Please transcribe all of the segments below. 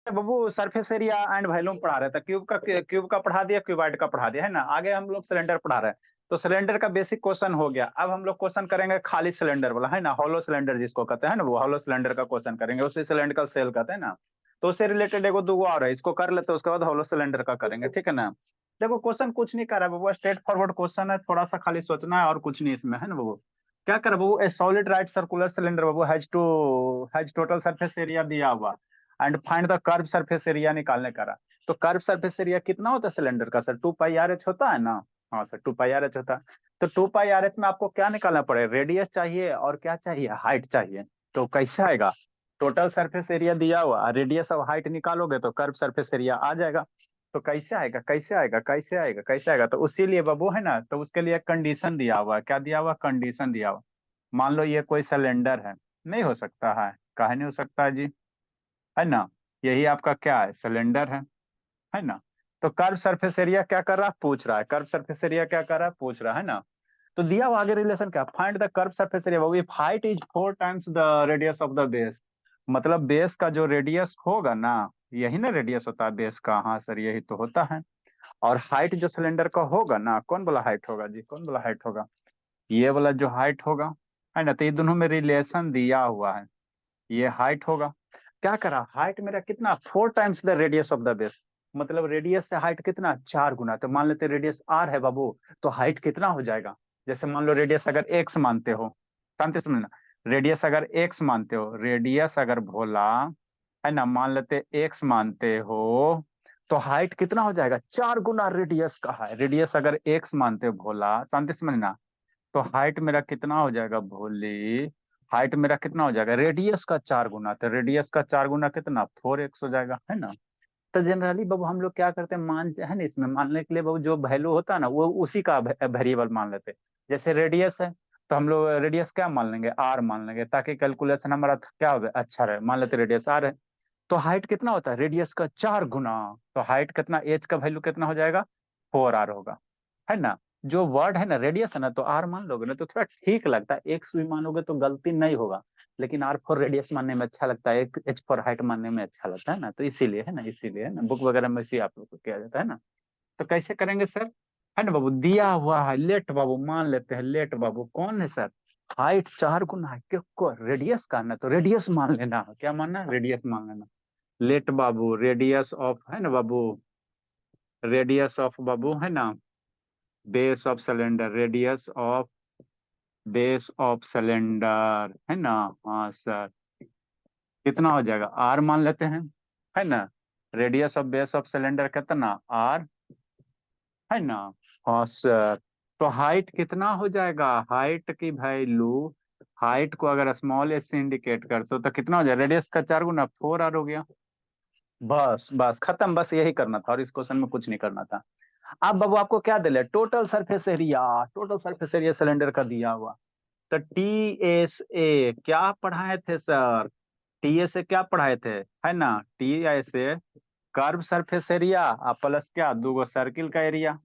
Babu surface area and volume पढ़ा रहे थे, क्यूब का पढ़ा दिया, क्यूबाइड का पढ़ा दिया है ना। आगे हम लोग सिलेंडर पढ़ा रहे हैं। तो सिलेंडर का बेसिक क्वेश्चन हो गया। अब हम लोग क्वेश्चन करेंगे खाली सिलेंडर वाला, है ना, हॉलो सिलेंडर जिसको कहते हैं ना, वो हॉलो सिलेंडर का क्वेश्चन करेंगे, उसी सिलेंडर सेल कहते हैं ना। तो उससे रिलेटेड एगो दूगो और है, इसको कर लेते हैं, उसके बाद हॉलो सिलेंडर का करेंगे, ठीक है ना। देखो क्वेश्चन कुछ नहीं कर रहा है बाबू, स्ट्रेट फॉरवर्ड क्वेश्चन है, थोड़ा सा खाली सोचना है और कुछ नहीं इसमें, है ना बाबू। क्या कर बाबू, a solid right circular cylinder बाबू हैज टोटल सरफेस एरिया दिया हुआ and find the curve surface area निकालने का रहा। तो कर्व सरफेस एरिया कितना होता है सिलेंडर का सर, 2 पाई आर एच होता है ना। हाँ सर 2 पाई आर एच होता है। तो 2 पाई आर एच में आपको क्या निकालना पड़ेगा, रेडियस चाहिए और क्या चाहिए, हाइट चाहिए। तो कैसे आएगा, टोटल सरफेस एरिया दिया हुआ, रेडियस और हाइट निकालोगे तो कर्व सरफेस एरिया आ जाएगा। तो कैसे आएगा, कैसे आएगा, कैसे आएगा, कैसे आएगा, तो उसी लिए बाबू है ना, तो उसके लिए कंडीशन दिया हुआ है, क्या दिया हुआ, कंडीशन दिया हुआ। मान लो ये कोई सिलेंडर है, नहीं हो सकता है, काहे नहीं हो सकता है जी, है ना। यही आपका क्या है, सिलेंडर है ना। तो कर्व सरफेस एरिया क्या कर रहा है, पूछ रहा है, कर्व सरफेस एरिया क्या कर रहा है, पूछ रहा है ना। तो दिया हुआ आगे रिलेशन क्या, find the curve surface area, वो if height is 4 times the radius of the base. मतलब बेस का जो रेडियस होगा ना, यही ना रेडियस होता है बेस का, हाँ सर यही तो होता है। और हाइट जो सिलेंडर का होगा ना, कौन बोला हाइट होगा जी, कौन बोला हाइट होगा, ये वाला जो हाइट होगा, है ना। तो ये दोनों में रिलेशन दिया हुआ है, ये हाइट होगा। क्या करा, हाइट मेरा कितना, 4 times the radius of the base. मतलब रेडियस से हाइट कितना, 4 गुना। तो मान लेते रेडियस आर है बाबू, तो हाइट कितना हो जाएगा। जैसे मान लो रेडियस अगर एक्स मानते हो, शांति से समझना, रेडियस अगर एक्स मानते हो, रेडियस अगर भोला, है ना, मान लेते एक्स मानते हो, तो हाइट कितना हो जाएगा, 4 गुना रेडियस का है। रेडियस अगर एक्स मानते हो भोला, शांति से समझना, तो हाइट मेरा कितना हो जाएगा भोली, हाइट मेरा कितना हो जाएगा, रेडियस का 4 गुना। तो रेडियस का 4 गुना कितना, 4x हो जाएगा, है ना। तो जनरली बाबू हम लोग क्या करते हैं, मानते हैं ना, इसमें मानने के लिए बाबू जो वैल्यू होता है ना, वो उसी का वेरिएबल मान लेते हैं। जैसे रेडियस है, तो हम लोग रेडियस क्या मान लेंगे, आर मान लेंगे, ताकि कैलकुलेशन हमारा क्या हो अच्छा रहे। मान लेते रेडियस आर है, तो हाइट कितना होता है, रेडियस का 4 गुना। तो हाइट कितना, एच का वैल्यू कितना हो जाएगा, 4r होगा, है ना। जो वर्ड है ना रेडियस है ना, तो आर मान लोगे ना तो थोड़ा ठीक लगता है, एक्स भी मानोगे तो गलती नहीं होगा। लेकिन आर फॉर रेडियस मानने में अच्छा लगता है, एक एच फॉर हाइट मानने में अच्छा लगता है ना, तो इसीलिए है ना, इसीलिए है ना, बुक वगैरह में इसी आप लोग को किया जाता है ना। तो कैसे करेंगे सर, है ना बाबू, दिया हुआ है, लेट बाबू मान लेते हैं, लेट बाबू कौन है सर, हाइट 4 गुना है, क्यों रेडियस का ना, तो रेडियस मान लेना, क्या मानना, रेडियस मान लेना। लेट बाबू रेडियस ऑफ, है ना बाबू, रेडियस ऑफ बाबू, है ना, base of cylinder, radius of base of cylinder, है ना। हाँ सर, कितना हो जाएगा, आर मान लेते हैं, है ना। Radius of base of cylinder कितना, आर, है ना। हाँ सर, तो हाइट कितना हो जाएगा, हाइट की वैल्यू, हाइट को अगर स्मॉल एच से इंडिकेट करते हो तो कितना हो जाएगा, रेडियस का 4 गुना, 4r हो गया। बस बस खत्म, बस यही करना था और इस क्वेश्चन में कुछ नहीं करना था। अब बाबू आपको क्या दिले, total surface area, total surface area cylinder का दिया हुआ। तो टी एस ए क्या पढ़ाए थे सर, टी एस ए क्या पढ़ाए थे, है ना, टी एस ए कर्व सरफेस एरिया प्लस क्या, दूगो सर्किल का एरिया,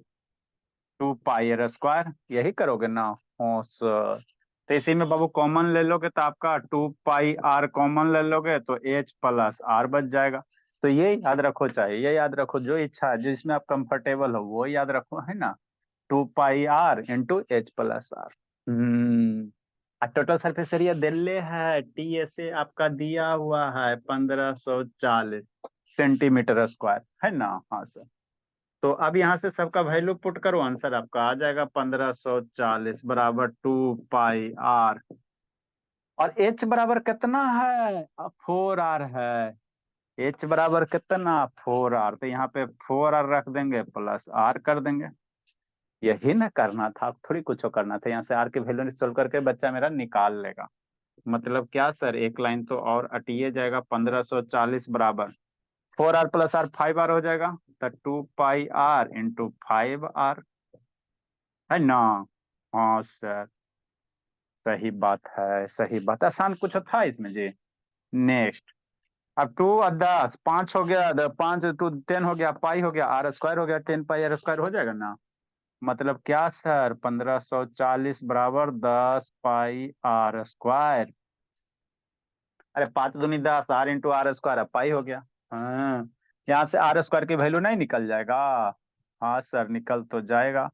2 पाई r स्क्वायर, यही करोगे ना। हाँ सर, तो इसी में बाबू कॉमन ले लोगे तो आपका 2 पाई r कॉमन ले लोगे तो एच प्लस आर बच जाएगा। तो ये याद रखो, चाहिए ये याद रखो, जो इच्छा है जिसमें आप कंफर्टेबल हो वो याद रखो, है ना। 2 pi r into H plus R. Total surface area Delhi है, टी एस ए आपका दिया हुआ है 1540 सेंटीमीटर स्क्वायर, है ना। हाँ सर, तो अब यहाँ से सबका वैल्यू पुट करो, आंसर आपका आ जाएगा 1540 बराबर 2 पाई r। और h बराबर कितना है, 4r है। h बराबर कितना, 4r, तो यहाँ पे 4r रख देंगे प्लस r कर देंगे। यही ना करना था, अब थोड़ी कुछ करना था, यहाँ से r की वैल्यू सोल्व करके बच्चा मेरा निकाल लेगा। मतलब क्या सर, एक लाइन तो और अटिए जाएगा, 1540 बराबर 4r प्लस r 5r हो जाएगा, तो 2 पाई r इंटू 5r, है ना। हाँ सर, सही बात है, सही बात, आसान कुछ था इसमें जी। नेक्स्ट, अब 2 और 10, 5 हो गया, 5 2 10 हो गया, पाई हो गया, r स्क्वायर हो गया, 10 पाई r स्क्वायर हो जाएगा ना। मतलब क्या सर, 1540 बराबर 10 पाई r स्क्वायर। अरे 5 दूनी 10, r इंटू r स्क्वायर, पाई हो गया। हाँ, यहाँ से आर स्क्वायर की वैल्यू नहीं निकल जाएगा। हाँ सर, निकल तो जाएगा।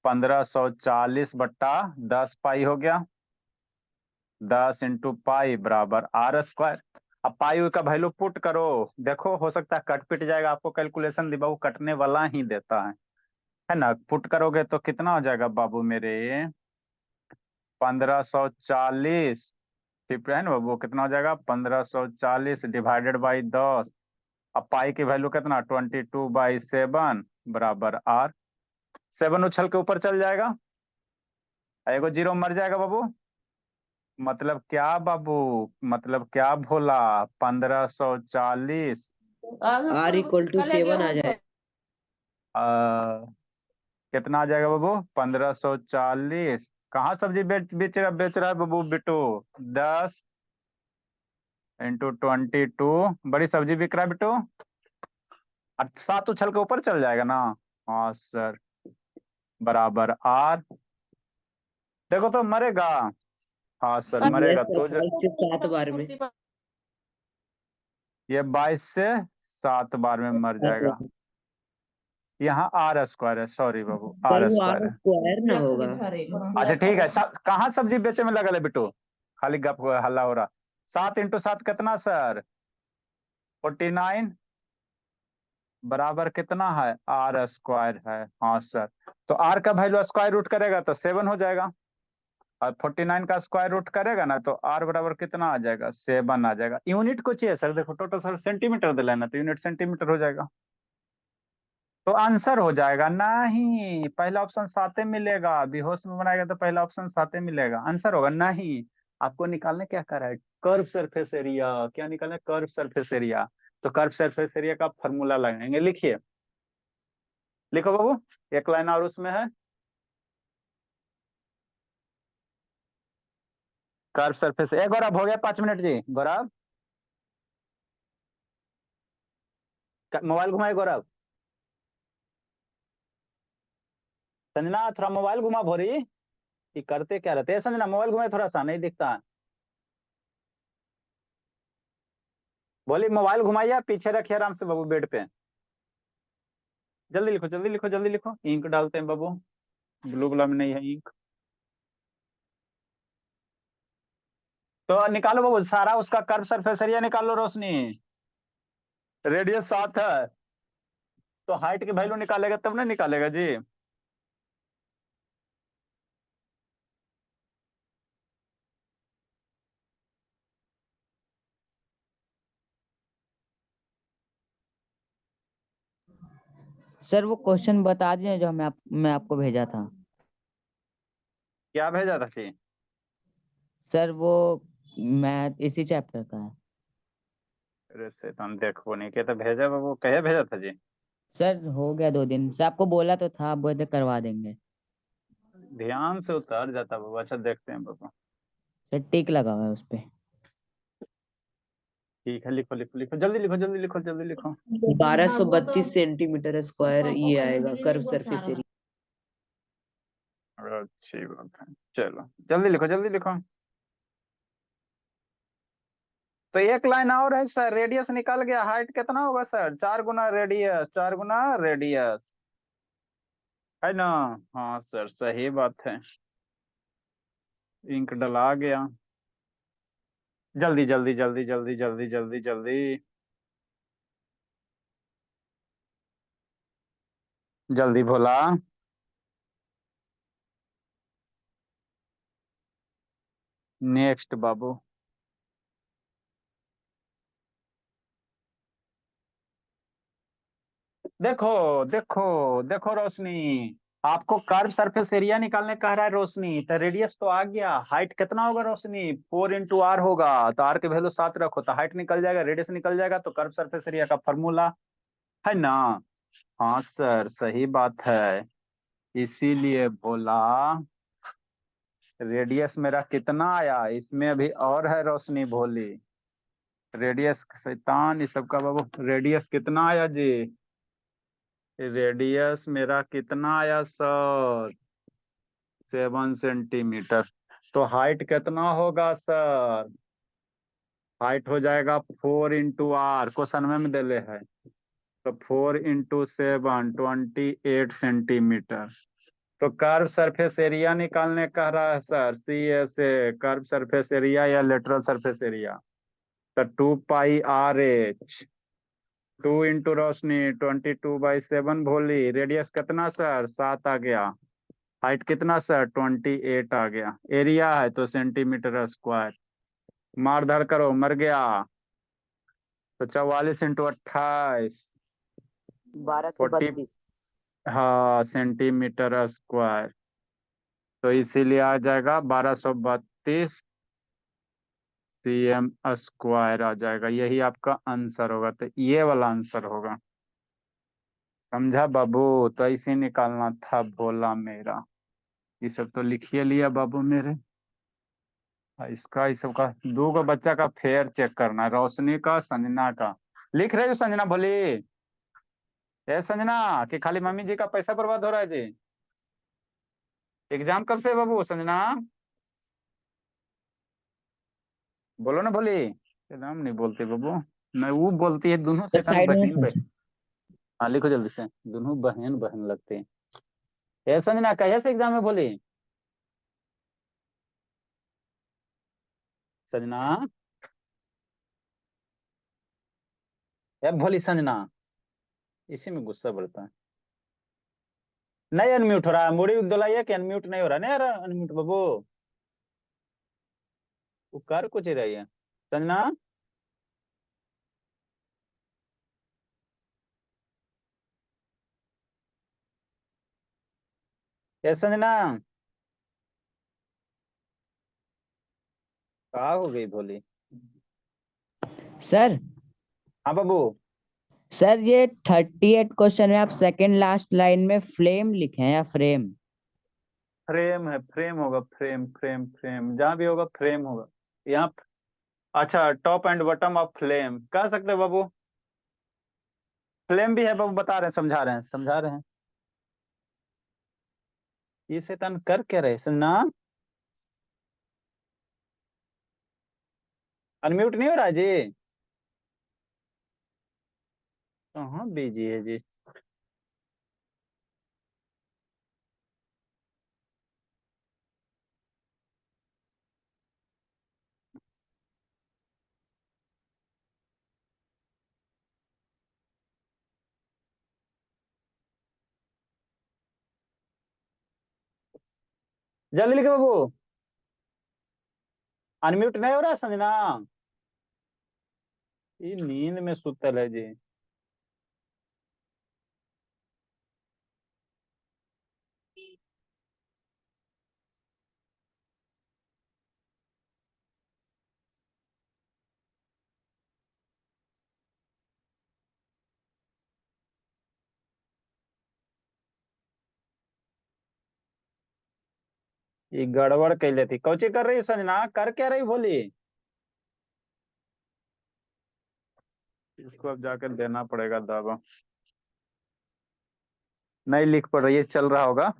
1540/10 पाई हो गया। 10 × पाई बराबर आर स्क्वायर। अब पाई का वैल्यू पुट करो। देखो, हो सकता है कट पिट जाएगा, आपको कैलकुलेशन दी बाबू कटने वाला ही देता है ना। पुट करोगे तो कितना हो जाएगा बाबू मेरे? 1540, फिफ्टी है ना बाबू, कितना हो जाएगा? 1540 डिवाइडेड बाई 10। अब पाई की वैल्यू कितना? 22/7 बराबर आर। 7 उछल के ऊपर चल जाएगा, एगो जीरो मर जाएगा बाबू। मतलब क्या बाबू? मतलब क्या भोला? 1540 R = 7 आ जाए। कितना आ जाएगा बाबू? 1540। कहाँ सब्जी बेच रहा है बाबू बिट्टू? 10 × 22, बड़ी सब्जी बिक रहा है बिट्टू। 7 उछल के ऊपर चल जाएगा ना। हाँ सर, बराबर आर। देखो तो मरेगा। हाँ सर मरेगा सर तो 5 से 7 बार में। ये 22 से 7 बार में मर जाएगा। यहाँ आर स्क्वायर है, सॉरी बाबू, सर आर वो स्क्वायर है। R² ना होगा। अच्छा ठीक है, कहाँ सब्जी बेचे में लगल है बिट्टू? खाली गप हल्ला हो रहा। 7 × 7 कितना सर? 49 बराबर कितना है? आर स्क्वायर है। हाँ सर, तो आर का वैल्यू स्क्वायर रूट करेगा तो 7 हो जाएगा, और 49 का स्क्वायर रूट करेगा ना तो आर बराबर कितना आ जाएगा? 7 आ जाएगा। यूनिट को चाहिए सर, देखो टोटल सर सेंटीमीटर दे लेना तो यूनिट सेंटीमीटर हो जाएगा, तो आंसर हो जाएगा। नहीं, पहला ऑप्शन साते मिलेगा, बेहोश में बनाएगा तो पहला ऑप्शन साते मिलेगा, आंसर होगा नहीं। आपको निकालने क्या कर रहा है? Curve surface area. क्या निकालना है? Curve surface area. तो कर्व सरफेस एरिया का फॉर्मूला लगाएंगे, लिखिए। लिखो बाबू, एक लाइन और उसमें है। कर्व सरफेस ए गौरव, हो गया 5 मिनट जी। गौरव, मोबाइल घुमाए गौरव। संजना थोड़ा मोबाइल घुमा भोरी। ये करते क्या रहते हैं? संजना मोबाइल घुमाए थोड़ा सा, नहीं दिखता। बोली मोबाइल घुमाइए, पीछे रखिए आराम से बाबू बेड पे। जल्दी लिखो जल्दी लिखो जल्दी लिखो, इंक डालते हैं बाबू। ब्लू वाला में नहीं है इंक। तो निकालो बाबू सारा उसका कर्व सरफेस एरिया निकालो रोशनी। रेडियस 7 है, तो हाइट की वैल्यू निकालेगा तब ना निकालेगा जी। सर वो क्वेश्चन बता दिए जो मैं आपको भेजा था। क्या भेजा था जी? सर वो मैथ इसी चैप्टर का है। अरे शैतान, देखो नहीं के तो भेजा बाबू, कहे भेजा था जी? सर हो गया 2 दिन से, आपको बोला तो था, आप बोले थे करवा देंगे। ध्यान से उतर जाता बाबू। अच्छा देखते हैं बाबू। सर टिक लगा हुआ है उस पे। ठीक है, लिखो लिखो लिखो जल्दी लिखो जल्दी लिखो जल्दी लिखो। 1232 सेंटीमीटर स्क्वायर ये आएगा कर्व सरफेस एरिया। अच्छी बात है, चलो जल्दी लिखो जल्दी लिखो। तो एक लाइन और है सर, रेडियस निकल गया। हाइट कितना होगा सर? 4 × रेडियस, 4 × रेडियस, है ना। हाँ सर सही बात है, इंक डला गया। जल्दी जल्दी जल्दी जल्दी जल्दी जल्दी जल्दी जल्दी भोला। नेक्स्ट बाबू। देखो देखो देखो रोशनी, आपको कर्व सरफेस एरिया निकालने कह रहा है रोशनी, तो रेडियस तो आ गया। हाइट कितना होगा रोशनी? 4 × R होगा, तो आर के वैल्यू 7 रखो तो हाइट निकल जाएगा, रेडियस निकल जाएगा, तो कर्व सरफेस एरिया का फॉर्मूला है ना। हाँ सर सही बात है, इसीलिए बोला। रेडियस मेरा कितना आया इसमें? अभी और है रोशनी भोली। रेडियस शैतान, ये सब का बाबू, रेडियस कितना आया जी? रेडियस मेरा कितना आया सर? 7 सेंटीमीटर। तो हाइट कितना होगा सर? हाइट हो जाएगा 4 × R, क्वेश्चन में दे ले है। तो 4 × 7 28 सेंटीमीटर। तो कर्व सरफेस एरिया निकालने कह रहा है sir, CSA curve surface area या लेटरल सरफेस एरिया। तो 2πRH, 2 × रोशनी 22/7 भोली। रेडियस कितना सर 7 आ गया। हाइट कितना सर 28 आ गया। एरिया है तो सेंटीमीटर स्क्वायर। मार धार करो, मर गया। तो 44 × 28 40, 1232। हाँ सेंटीमीटर स्क्वायर। तो इसीलिए आ जाएगा 1232 cm स्क्वायर आ जाएगा। यही आपका आंसर होगा। तो ये वाला आंसर होगा। समझा बाबू? तो ऐसे निकालना था भोला मेरा। ये सब तो लिखिए लिया बाबू मेरे। इसका इस सब का 2 बच्चा का फेयर चेक करना है, रोशनी का संजना का। लिख रहे हो संजना भोली? ए संजना, कि खाली मम्मी जी का पैसा बर्बाद हो रहा है जी? एग्जाम कब से है बाबू संजना? बोलो ना भोली। नाम नहीं बोलते बाबू। नहीं वो बोलती है, दोनों सर शैतान साइड में बहन थोड़ा बहन। सा। हाँ लिखो जल्दी से, दोनों बहन बहन लगते हैं। ए संजना कैसे से एग्जाम है भोली? संजना, यार भोली संजना, इसी में गुस्सा बढ़ता है। नहीं अनम्यूट हो रहा है, मुड़ी दुलाइए कि अनम्यूट नहीं हो रहा। नहीं यार अनम्यूट बाबू, वो कर कुछ ही रही है संजना। ए संजना, कहाँ हो गई भोली? सर हाँ बाबू। सर ये 38 क्वेश्चन में आप सेकंड लास्ट लाइन में फ्लेम लिखे हैं या फ्रेम? फ्रेम है, फ्रेम होगा, फ्रेम फ्रेम फ्रेम, जहां भी होगा फ्रेम होगा यहाँ। अच्छा, top and bottom of flame कह सकते हो बाबू। फ्लेम भी है बाबू, बता रहे हैं, समझा रहे हैं, समझा रहे हैं। ये शैतान कर क्या रहे सुनना? अनम्यूट नहीं हो रहा है जी? कहाँ बिजी है जी? जल्दी लिखो बाबू। अनम्यूट नहीं हो रहा है संजना? ये नींद में सुतल है जी। ये गड़बड़ कैले थी। कौची कर रही है संजना? कर क्या रही भोली? इसको अब जाकर देना पड़ेगा दावा। नहीं लिख पड़ रही है, चल रहा होगा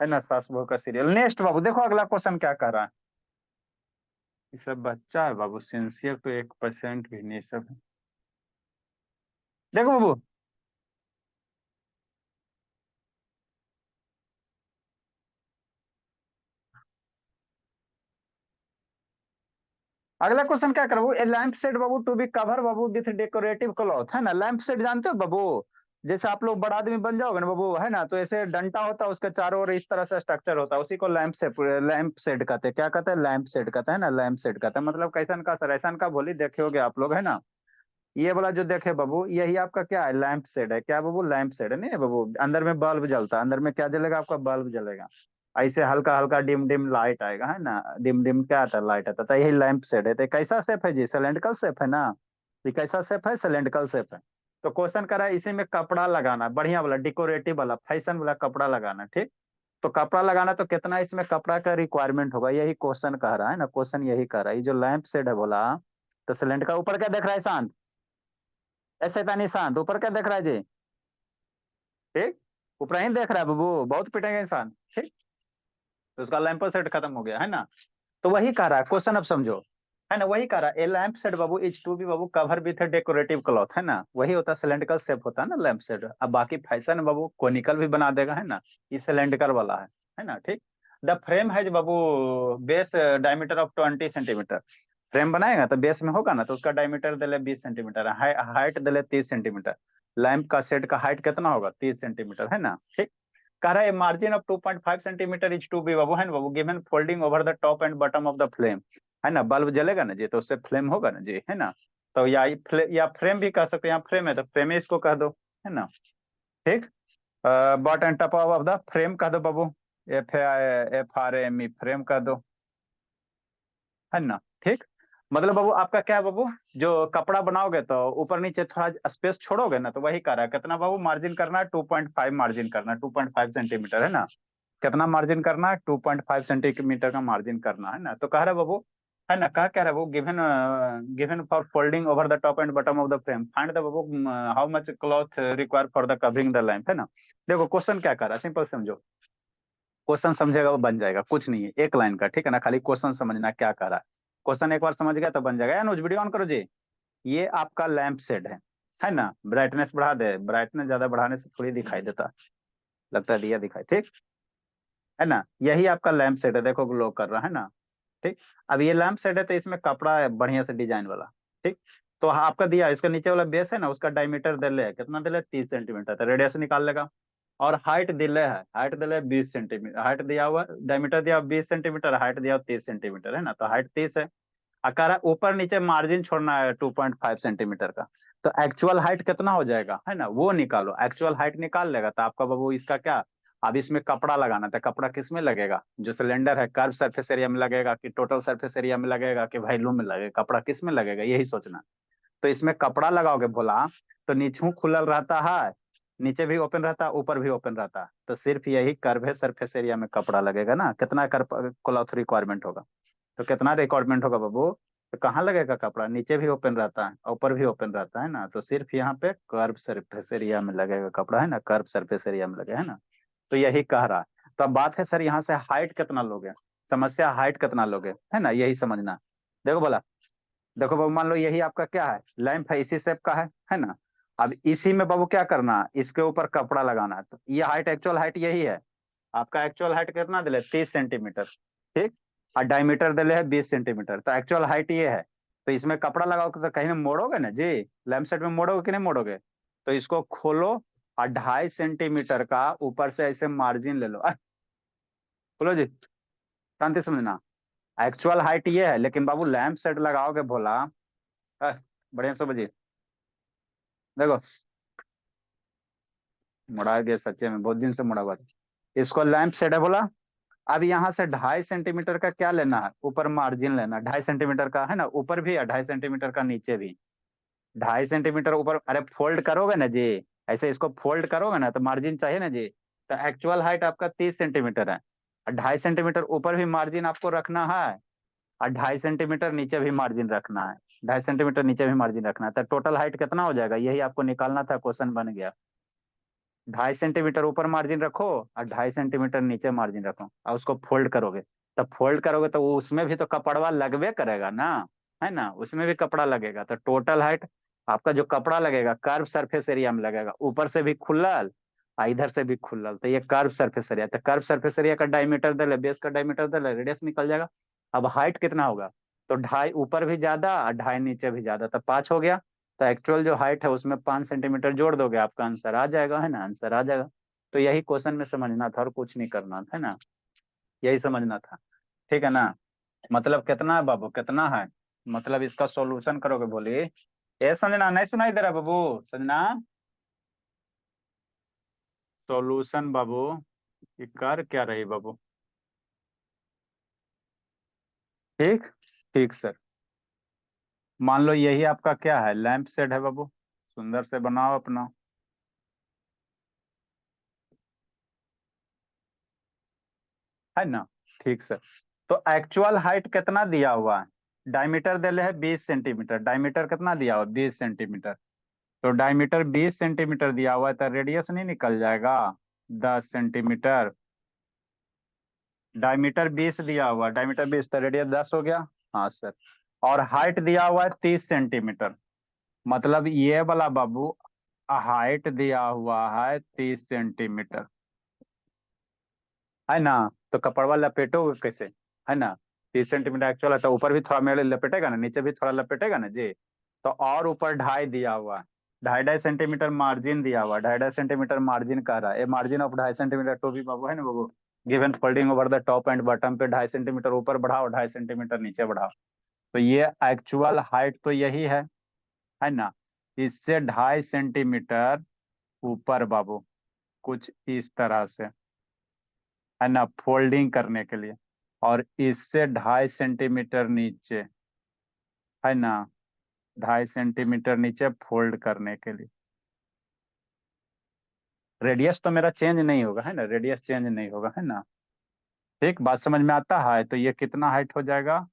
है ना सास बहू का सीरियल। नेक्स्ट बाबू देखो अगला क्वेश्चन क्या कर रहा है। ये सब बच्चा है बाबू, सिंसियर तो 1% भी नहीं सब। देखो बाबू, अगला क्वेश्चन क्या करो। ए लैंप सेट बाबू टू बी कवर बाबू विथ डेकोरेटिव क्लॉथ, है ना। लैंप सेट जानते हो बाबू? जैसे आप लोग बड़ा आदमी बन जाओगे ना बाबू, है ना, तो ऐसे डंटा होता है, उसके चारों ओर इस तरह से स्ट्रक्चर होता है, उसी को लैंप सेट कहते हैं। क्या कहते हैं? लैंप सेट कहते हैं ना, लैंप सेट कहते हैं। मतलब कैसन का सर, ऐसा का बोली देखे होगे आप लोग, है ना। ये वाला जो देखे बाबू, यही आपका क्या है? लैंप शेड है। क्या बाबू? लैंप शेड है। नहीं है बाबू, अंदर में बल्ब जलता है। अंदर में क्या जलेगा आपका? बल्ब जलेगा। ऐसे हल्का हल्का डिम डिम लाइट आएगा, है ना। डिम डिम क्या आता है? लाइट आता है। तो यही लैंप शेड है। तो कैसा शेप है जी? सिलेंड्रिकल शेप है ना। ये कैसा शेप है? सिलेंड्रिकल शेप है। तो क्वेश्चन करा है इसी में कपड़ा लगाना, बढ़िया वाला डेकोरेटिव वाला फैशन वाला कपड़ा लगाना, ठीक। तो कपड़ा लगाना तो कितना इसमें कपड़ा का रिक्वायरमेंट होगा, यही क्वेश्चन कह रहा है ना। क्वेश्चन यही कह रहा है। ये जो लैंप शेड है बोला, तो सिलेंडर का ऊपर क्या देख रहा है शांत? ऐसे का निशान, तो ऊपर क्या देख रहा है जी? ठीक, ऊपर ही देख रहा है बाबू, बहुत पिटेंगे इंसान, ठीक। तो उसका लैंप सेट खत्म हो गया, है ना। तो वही कह रहा है क्वेश्चन, अब समझो। है ना, वही कह रहा है। ए लैंप शेड बाबू इज टू बी बाबू cover with a decorative cloth, है ना, वही होता है सिलेंड्रिकल शेप होता है ना लैंप शेड। अब बाकी फैशन बाबू कोनिकल भी बना देगा, है ना, ये सिलेंड्रिकल वाला है ना, ठीक। द फ्रेम है बाबू base diameter of 20 centimetre. Frame बनाएगा तो बेस में होगा ना, तो उसका डायमीटर दिले 20 सेंटीमीटर, हाइट दिले 30 सेंटीमीटर। लैंप का शेड का हाइट कितना होगा, 30 सेंटीमीटर, है ना, ठीक। कह रहा है margin of 2.5 centimetre is to be बाबू, है ना बाबू, given folding over the top and bottom of the flame, है ना, बल्ब जलेगा ना जी तो उससे फ्लेम होगा ना जी, है ना। तो या फ्रेम भी कह सकते हैं, यहाँ फ्रेम है तो फ्रेम ही इसको कह दो, है ना, ठीक। Bottom and top of the frame कह दो बाबू, FRAME फ्रेम कह दो, है ना, ठीक। मतलब बाबू आपका क्या है बाबू, जो कपड़ा बनाओगे तो ऊपर नीचे थोड़ा स्पेस छोड़ोगे ना, तो वही कह रहा है कितना बाबू मार्जिन करना है, 2.5 मार्जिन करना है, 2.5 सेंटीमीटर, है ना। कितना मार्जिन करना है, 2.5 सेंटीमीटर का मार्जिन करना है ना। तो कह रहा है बाबू, है ना, कह रहा है वो given given for folding over the top and bottom of the frame find the Babu how much cloth require for the covering the lamp, है ना। देखो क्वेश्चन क्या कर रहा है, सिंपल समझो, क्वेश्चन समझेगा वो बन जाएगा, कुछ नहीं है, एक लाइन का, ठीक है ना, खाली क्वेश्चन समझना क्या कर रहा है। क्वेश्चन एक बार समझ गया तो बन जाएगा। अनुज वीडियो ऑन करो जी। ये आपका लैंप शेड है ना, ब्राइटनेस बढ़ा दे, ब्राइटनेस ज्यादा बढ़ाने से थोड़ी दिखाई देता, लगता है दिया दिखाई, ठीक है ना। यही आपका लैंप शेड है, देखो ग्लो कर रहा है ना, ठीक। अब ये लैंप सेट है तो इसमें कपड़ा है बढ़िया से डिजाइन वाला, ठीक। तो आपका दिया इसका नीचे वाला बेस है ना, उसका डायमीटर दिले है, कितना दिले, 30 सेंटीमीटर, तो रेडियस निकाल लेगा। और हाइट दिले है, हाइट दिले 20 सेंटीमीटर, हाइट दिया हुआ, डायमीटर दिया 20 सेंटीमीटर, हाइट दिया 30 सेंटीमीटर, है ना, तो हाइट 30 है। अकार ऊपर नीचे मार्जिन छोड़ना है 2.5 सेंटीमीटर का, तो एक्चुअल हाइट कितना हो जाएगा, है ना, वो निकालो, एक्चुअल हाइट निकाल लेगा तो आपका बाबू इसका क्या। अब इसमें कपड़ा लगाना था, कपड़ा किस में लगेगा, जो सिलेंडर है कर्व सरफेस एरिया में लगेगा कि टोटल सरफेस एरिया में लगेगा कि वॉल्यूम में लगेगा, कपड़ा किस में लगेगा यही सोचना। तो इसमें कपड़ा लगाओगे बोला, तो नीचे खुलल रहता है, नीचे भी ओपन रहता है, ऊपर भी ओपन रहता है, तो सिर्फ यही कर्व है सरफेस एरिया में कपड़ा लगेगा ना, कितना कर्व क्लॉथ रिक्वायरमेंट होगा, तो कितना रिक्वायरमेंट होगा बाबू, तो कहाँ लगेगा कपड़ा, नीचे भी ओपन रहता है ऊपर भी ओपन रहता है ना, तो सिर्फ यहाँ पे कर्व सरफेस एरिया में लगेगा कपड़ा, है ना, कर्व सरफेस एरिया में लगेगा, है ना। तो यही कह रहा है। तो अब बात है सर यहाँ से हाइट कितना लोगे, समस्या हाइट कितना लोगे, है ना, यही समझना। देखो बोला, देखो बाबू मान लो यही आपका क्या है, लैंप है, इसी शेप का है ना। अब इसी में बाबू क्या करना है, इसके ऊपर कपड़ा लगाना है, तो ये हाइट एक्चुअल हाइट यही है। आपका एक्चुअल हाइट कितना दिले, 30 सेंटीमीटर, ठीक। और डायमीटर दिले है 20 सेंटीमीटर, तो एक्चुअल हाइट ये है। तो इसमें कपड़ा लगाओगे तो कहीं ना मोड़ोगे ना जी, लैंप सेट में मोड़ोगे कि नहीं मोड़ोगे। तो इसको खोलो और 2.5 सेंटीमीटर का ऊपर से ऐसे मार्जिन ले लो, खोलो जी, शांति समझना। एक्चुअल हाइट ये है, लेकिन बाबू लैंप सेट लगाओगे भोला, बढ़िया सो बजी, देखो मुड़ा गया सच्चे में, बहुत दिन से मुड़ा हुआ था। इसको लैंप सेट है बोला। अब यहाँ से 2.5 सेंटीमीटर का क्या लेना है, ऊपर मार्जिन लेना, 2.5 सेंटीमीटर का, है ना, ऊपर भी है 2.5 सेंटीमीटर का, नीचे भी 2.5 सेंटीमीटर ऊपर। अरे फोल्ड करोगे ना जी, ऐसे इसको फोल्ड करोगे ना तो मार्जिन चाहिए ना जी। तो एक्चुअल हाइट आपका 30 सेंटीमीटर है, और 2.5 सेंटीमीटर ऊपर भी मार्जिन आपको रखना है, और 2.5 सेंटीमीटर नीचे भी मार्जिन रखना है, 2.5 सेंटीमीटर नीचे भी मार्जिन रखना है, तो टोटल हाइट कितना हो जाएगा, यही आपको निकालना था, क्वेश्चन बन गया। 2.5 सेंटीमीटर ऊपर मार्जिन रखो और 2.5 सेंटीमीटर नीचे मार्जिन रखो, और उसको फोल्ड करोगे। तो फोल्ड करोगे तो उसमें भी तो कपड़वा लगवे करेगा ना, है ना, उसमें भी कपड़ा लगेगा, तो टोटल हाइट आपका जो कपड़ा लगेगा कर्व सरफेस एरिया में लगेगा, ऊपर से भी खुलल और इधर से भी खुलल, तो ये कर्व सरफेस एरिया, तो कर्व सरफेस एरिया का डायमीटर दे, बेस का डायमीटर दे, रेडियस निकल जाएगा। अब हाइट कितना होगा, तो 2.5 ऊपर भी ज्यादा और 2.5 नीचे भी ज्यादा, तो 5 हो गया। तो एक्चुअल जो हाइट है उसमें 5 सेंटीमीटर जोड़ दोगे, आपका आंसर आ जाएगा, है ना, आंसर आ जाएगा। तो यही क्वेश्चन में समझना था और कुछ नहीं करना था, है ना, यही समझना था, ठीक है ना। मतलब कितना है बाबू, कितना है, मतलब इसका सॉल्यूशन करोगे, बोलिए। ए संजना नहीं सुनाई दे रहा बाबू, संजना, सॉल्यूशन बाबू, ये कर क्या रही बाबू, ठीक, ठीक सर। मान लो यही आपका क्या है, लैंप शेड है बाबू, सुंदर से बनाओ अपना, है ना, ठीक सर। तो एक्चुअल हाइट कितना दिया हुआ है, डायमीटर दिले है 20 सेंटीमीटर, डायमीटर कितना दिया हुआ 20 सेंटीमीटर, तो डायमीटर 20 सेंटीमीटर दिया हुआ है, तो रेडियस नहीं निकल जाएगा 10 सेंटीमीटर। डायमीटर 20 दिया हुआ, डायमीटर 20 तो रेडियस 10 हो गया, हाँ सर। और हाइट दिया हुआ है 30 सेंटीमीटर, मतलब ये वाला बाबू हाइट दिया हुआ है 30 सेंटीमीटर, है ना। तो कपड़वा लपेटोगे कैसे, है ना। 30 सेंटीमीटर एक्चुअल है, तो ऊपर भी थोड़ा मेरे लपेटेगा ना, नीचे भी थोड़ा लपेटेगा ना जी। तो और ऊपर ढाई दिया हुआ है, ढाई ढाई सेंटीमीटर मार्जिन दिया हुआ है, ढाई ढाई सेंटीमीटर मार्जिन कह रहा है, ये मार्जिन ऑफ ढाई सेंटीमीटर तो भी बाबू, है ना बाबू। Given folding over the top and bottom पे ढाई सेंटीमीटर ऊपर बढ़ाओ, ढाई सेंटीमीटर नीचे बढ़ाओ। तो ये एक्चुअल हाइट तो यही है ना। इससे ढाई सेंटीमीटर ऊपर बाबू, कुछ इस तरह से, है ना, फोल्डिंग करने के लिए। और इससे ढाई सेंटीमीटर नीचे, है ना, ढाई सेंटीमीटर नीचे फोल्ड करने के लिए। रेडियस तो मेरा चेंज नहीं होगा, है ना, रेडियस चेंज नहीं होगा, है ना। ठीक, बात समझ में आता है। तो ये कितना हाइट हो जाएगा,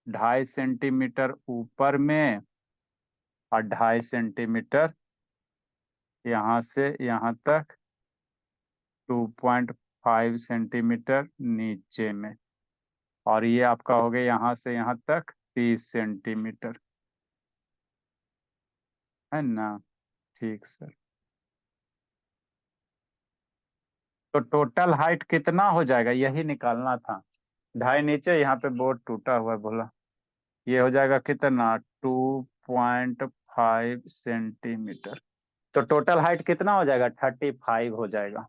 ढाई सेंटीमीटर ऊपर में और ढाई सेंटीमीटर यहाँ से यहाँ तक 2.5 सेंटीमीटर नीचे में। और ये आपका हो गया यहाँ से यहाँ तक 30 सेंटीमीटर, है ना। ठीक सर। तो टोटल हाइट कितना हो जाएगा यही निकालना था। ढाई नीचे, यहाँ पे बोर्ड टूटा हुआ है बोला। ये हो जाएगा कितना, 2.5 सेंटीमीटर। तो टोटल हाइट कितना हो जाएगा, 35 हो जाएगा।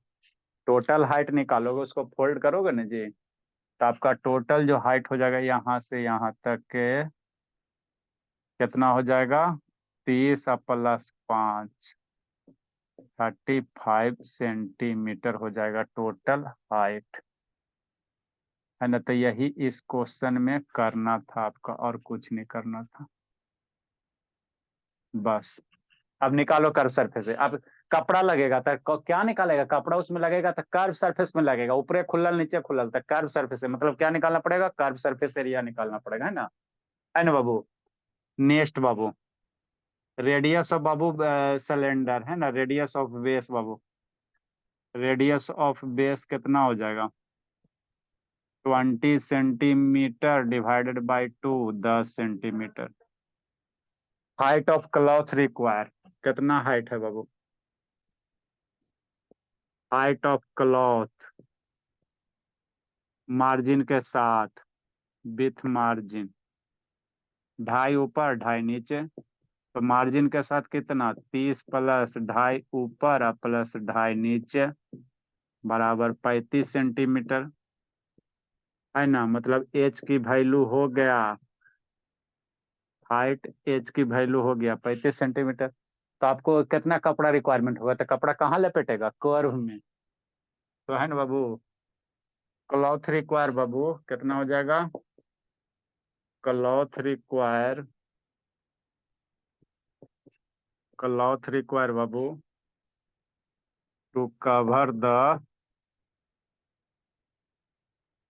टोटल हाइट निकालोगे, उसको फोल्ड करोगे ना जी, तो आपका टोटल जो हाइट हो जाएगा यहाँ से यहाँ तक के कितना हो जाएगा, 30 प्लस 5, 35 सेंटीमीटर हो जाएगा टोटल हाइट, है ना। तो यही इस क्वेश्चन में करना था आपका, और कुछ नहीं करना था बस। अब निकालो कर्व सरफेस है। अब कपड़ा लगेगा तो क्या निकालेगा, कपड़ा उसमें लगेगा तो कर्व सरफेस में लगेगा, ऊपरे खुलल नीचे खुलल, तो कर्व सरफेस है, मतलब क्या निकालना पड़ेगा, कर्व सरफेस एरिया निकालना पड़ेगा, है ना बाबू। नेक्स्ट बाबू, रेडियस ऑफ बाबू सिलेंडर, है ना, रेडियस ऑफ बेस बाबू, रेडियस ऑफ बेस कितना हो जाएगा, 20 centimetre divided by 2, 10 centimetre. Height of cloth require, कितना हाइट है बाबू, हाइट ऑफ क्लॉथ मार्जिन के साथ, विथ मार्जिन, ढाई ऊपर ढाई नीचे। तो मार्जिन के साथ कितना, 30 प्लस ढाई ऊपर और प्लस ढाई नीचे, बराबर 35 सेंटीमीटर, है ना। मतलब एच की वैल्यू हो गया, हाइट एच की वैल्यू हो गया 35 सेंटीमीटर। तो आपको कितना कपड़ा रिक्वायरमेंट होगा, तो कपड़ा कहाँ लपेटेगा, कर्व में। तो है ना बाबू, क्लॉथ रिक्वायर बाबू कितना हो जाएगा, क्लॉथ रिक्वायर, क्लॉथ रिक्वायर बाबू to cover the,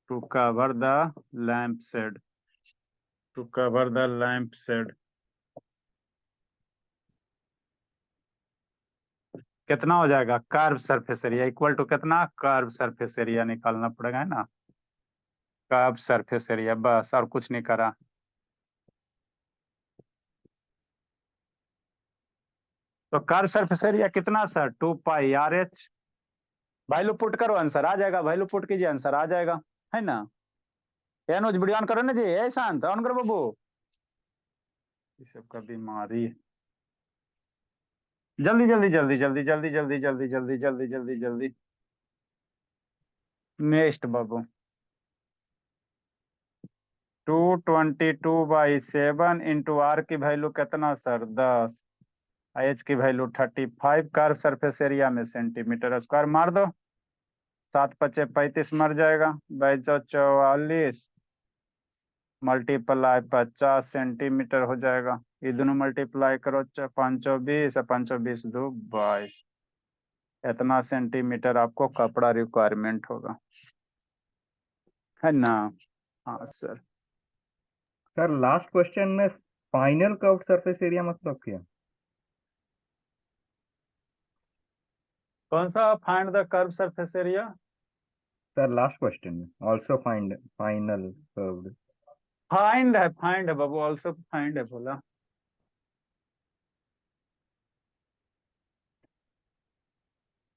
to cover the lamp shade, to cover the lamp shade कितना हो जाएगा, curve surface area equal to कितना, कर्व सरफेस एरिया निकालना पड़ेगा, है ना। कर्व सरफेस एरिया, बस और कुछ नहीं करा। तो कर्व सरफेस एरिया कितना सर, 2 पाई RH। वैल्यू पुट करो, आंसर आ जाएगा, वैल्यू पुट कीजिए, आंसर आ जाएगा, है ना। अनुज वीडियो ऑन करो ना जी, ए शांत ऑन करो बाबू, ये सब का बीमारी है। जल्दी जल्दी जल्दी जल्दी जल्दी जल्दी जल्दी जल्दी जल्दी जल्दी जल्दी। नेक्स्ट बाबू, 222/7 इंटू R की वैल्यू कितना सर, 10, H की वैल्यू 35, कर्व सरफेस एरिया में सेंटीमीटर स्क्वायर मार दो, 7×5 = 35 मर जाएगा, 22×44 मल्टीप्लाई 50 सेंटीमीटर हो जाएगा। ये दोनों मल्टीप्लाई करो, 5×20 और 5×20 = 22। इतना सेंटीमीटर आपको कपड़ा रिक्वायरमेंट होगा, है ना। हाँ सर। सर लास्ट क्वेश्चन में फाइनल कर्व्ड सरफेस एरिया मतलब क्या, कौन सा, find the curve surface area. Sir last question में also find final curved, find है बाबू, ऑल्सो फाइंड है बोला।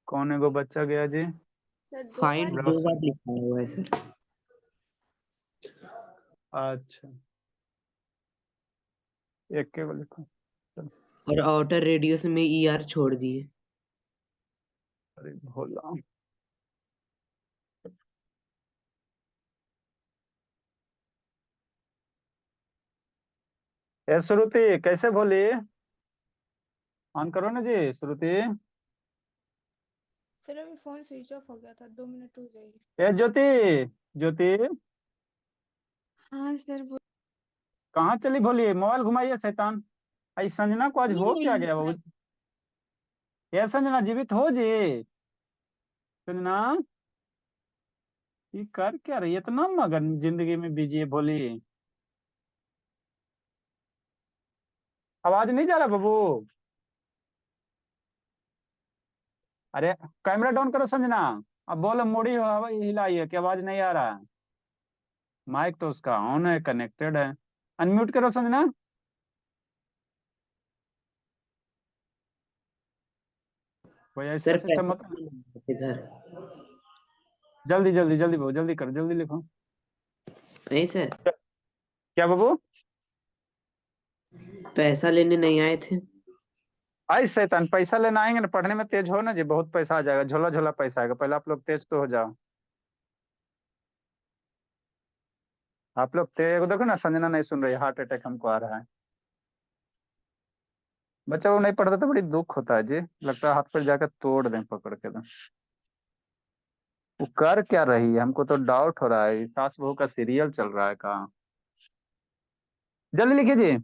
कौन है वो बच्चा गया जी? सर दो फाइंड बार 2 बार लिखा हुआ है सर। अच्छा, एक के लिखो। और आउटर रेडियस में ER छोड़ दिए। अरे भोला, ए श्रुति कैसे भोली? ऑन करो ना जी श्रुति। सर अभी फोन स्विच ऑफ हो गया था, 2 मिनट हो जाएगी। ए ज्योति, ज्योति हाँ सर बोल। कहाँ चली भोली? मोबाइल घुमाइए शैतान। आई संजना को आज नहीं हो क्या नहीं गया बाबू? सर। ये संजना जीवित हो जी? संजना ये कर क्या रही है? इतना मगन जिंदगी में बिजी है भोली। आवाज नहीं जा रहा बाबू? अरे कैमरा डाउन करो संजना। अब बोलो, मुड़ी हिलाइए कि आवाज नहीं आ रहा है। माइक तो उसका ऑन है, कनेक्टेड है। अनम्यूट करो संजना। कोई ऐसा सर सिस्टम मत। इधर जल्दी जल्दी जल्दी बाबू, जल्दी करो, जल्दी लिखो। नहीं सर, क्या बाबू? पैसा लेने नहीं आए थे। आई शैतान, पैसा लेना आएंगे ना, पढ़ने में तेज हो ना जी, बहुत पैसा आ जाएगा, झोला झोला पैसा आएगा। पहले आप लोग तेज तो हो जाओ। आप लोग तेज देखो ना, संजना नहीं सुन रही, हार्ट अटैक हमको आ रहा है। बच्चा वो नहीं पढ़ता तो बड़ी दुख होता है जी, लगता है हाथ पर जाकर तोड़ दें पकड़ के। तो वो कर क्या रही है, हमको तो डाउट हो रहा है। सास बहू का सीरियल चल रहा है कहाँ? जल्दी लिखिए जी।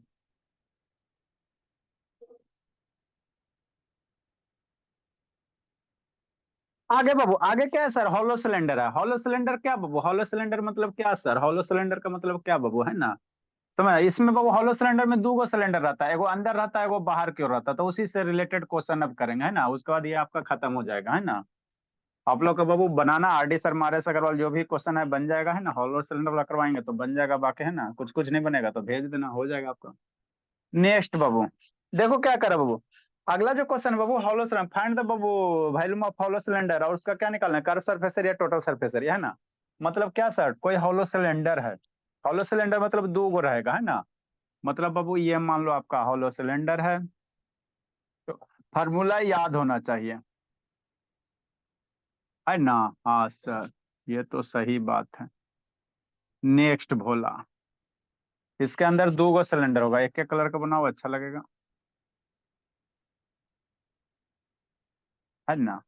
आगे बाबू, आगे क्या है सर? हॉलो सिलेंडर है। हॉलो सिलेंडर क्या बाबू? हॉलो सिलेंडर मतलब क्या सर? हॉलो सिलेंडर का मतलब क्या बाबू, है ना? समझ, इसमें बाबू हॉलो सिलेंडर में 2 गो सिलेंडर रहता है, एगो अंदर रहता है, एगो बाहर की ओर रहता है। तो उसी से रिलेटेड क्वेश्चन अब करेंगे, है ना? उसके बाद ये आपका खत्म हो जाएगा, है ना? आप लोग का बाबू बनाना RD सर, मारेस अग्रवाल, जो भी क्वेश्चन है बन जाएगा, है ना? हॉलो सिलेंडर वाला करवाएंगे तो बन जाएगा, बाकी है ना, कुछ कुछ नहीं बनेगा तो भेज देना, हो जाएगा आपका। नेक्स्ट बाबू, देखो क्या करा बाबू। अगला जो question Babu, hollow cylinder find the Babu volume of hollow cylinder, और उसका क्या निकालना है? Curve surface area, total surface area, है ना? मतलब क्या सर, कोई हॉलो सिलेंडर है। हॉलो सिलेंडर मतलब 2 गो रहेगा, है ना? मतलब बाबू ये मान लो आपका हॉलो सिलेंडर है, तो फार्मूला याद होना चाहिए, है ना? हाँ सर, ये तो सही बात है। नेक्स्ट भोला, इसके अंदर 2 गो सिलेंडर होगा, एक एक कलर का बनाओ, अच्छा लगेगा, है ना?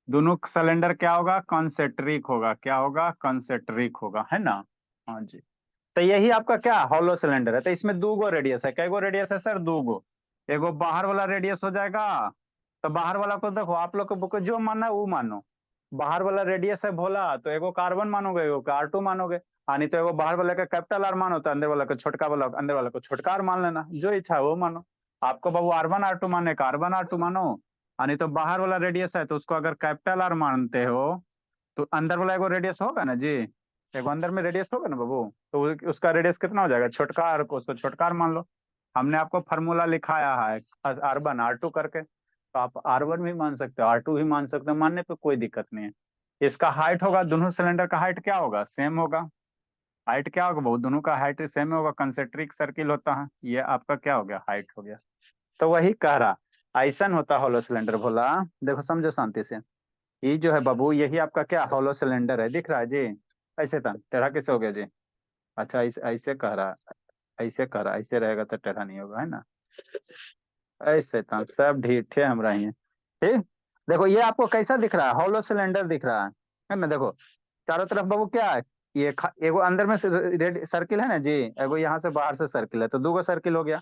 दोनों सिलेंडर क्या होगा? कॉन्सेंट्रिक होगा। क्या होगा? कॉन्सेंट्रिक होगा, है ना? हाँ जी। तो यही आपका क्या हॉलो सिलेंडर है। तो इसमें 2 गो रेडियस है। कै गो रेडियस है सर? 2 गो। एगो बाहर वाला रेडियस हो जाएगा। तो बाहर वाला को देखो, आप लोग को जो मानना है वो मानो। बाहर वाला रेडियस है भोला, तो एगो कार्बन मानोगे, एगो R2 मानोगे। नहीं तो एगो बाहर वाले का कैपिटल R मानो, तो अंदर वाला को छोटका वाला, अंदर वाला को छोटका R मान लेना, जो इच्छा है वो मानो। आपको बाबू R1 R2 माने, कार्बन R2 मानो। नहीं तो बाहर वाला रेडियस है तो उसको अगर कैपिटल R मानते हो, तो अंदर वाला एगो रेडियस होगा ना जी, एगो अंदर में रेडियस होगा ना बाबू, तो उसका रेडियस कितना हो जाएगा? छोटका R को उसको छोटका R मान लो। हमने आपको फार्मूला लिखाया है R1 R2 करके, तो आप R1 भी मान सकते हो, R2 भी मान सकते हो, मानने पे कोई दिक्कत नहीं है। इसका हाइट होगा, दोनों सिलेंडर का हाइट क्या होगा? सेम होगा। हाइट क्या होगा बाबू? दोनों का हाइट सेम होगा, कंसेंट्रिक सर्किल होता है। ये आपका क्या हो गया? हाइट हो गया। तो वही कह रहा, ऐसा होता हॉलो सिलेंडर भोला। देखो समझो शांति से, ये जो है बाबू, यही आपका क्या हॉलो सिलेंडर है, दिख रहा है जी? ऐसे था टेढ़ा कैसे हो गया जी? अच्छा, ऐसे ऐसे कह रहा है, ऐसे कह रहा है, ऐसे रहेगा तो टेढ़ा नहीं होगा, है ना? ऐसे था, सब ढीठे हमरा ही हैं। ठीक। देखो ये आपको कैसा दिख रहा है? हॉलो सिलेंडर दिख रहा है ना? देखो चारों तरफ बाबू क्या है? ये एगो अंदर में रेड सर्किल है ना जी, एगो यहाँ से बाहर से सर्किल है, तो 2 गो सर्किल हो गया।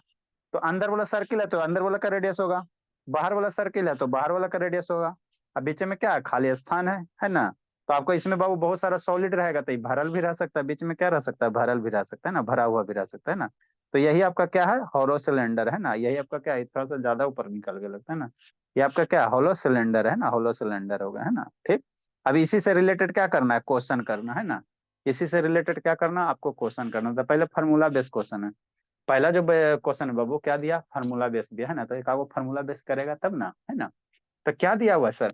तो अंदर वाला सर्किल है तो अंदर वाला का रेडियस होगा, बाहर वाला सर्किल है तो बाहर वाला का रेडियस होगा। अब बीच में क्या है? खाली स्थान है ना? तो आपको इसमें बाबू बहुत सारा सॉलिड रहेगा, तो ये भरल भी रह सकता है, बीच में क्या रह सकता है? भरल भी रह सकता है ना, भरा हुआ भी रह सकता है ना। तो यही आपका क्या है? हॉलो सिलेंडर, है ना? यही आपका क्या है? थोड़ा सा ज्यादा ऊपर निकल के लगता है ना, ये आपका क्या? हॉलो सिलेंडर है ना, हॉलो सिलेंडर होगा, है ना? ठीक। अब इसी से रिलेटेड क्या करना है, क्वेश्चन करना है ना। इसी से रिलेटेड क्या करना, आपको क्वेश्चन करना। तो पहले फार्मूला बेस्ड क्वेश्चन है। पहला जो क्वेश्चन है बाबू क्या दिया, फार्मूला बेस दिया है ना, तो एक आपको फार्मूला बेस करेगा तब ना, है ना। तो क्या दिया हुआ है sir,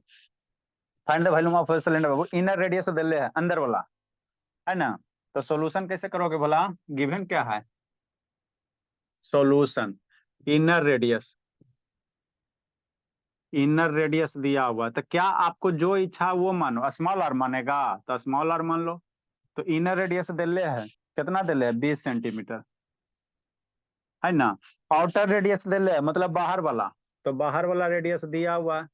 find the volume of cylinder बाबू, इनर रेडियस दे है अंदर वाला, है ना। तो सॉल्यूशन कैसे करोगे बोला, गिवन क्या है, solution inner radius, inner radius दिया हुआ है। तो क्या आपको जो इच्छा वो मानो, स्मॉल आर मानेगा तो स्मॉल आर मान लो। तो इनर रेडियस दिले है, कितना दिले है, 20 सेंटीमीटर, है ना। आउटर रेडियस दिले है मतलब बाहर वाला, तो बाहर वाला रेडियस दिया हुआ है,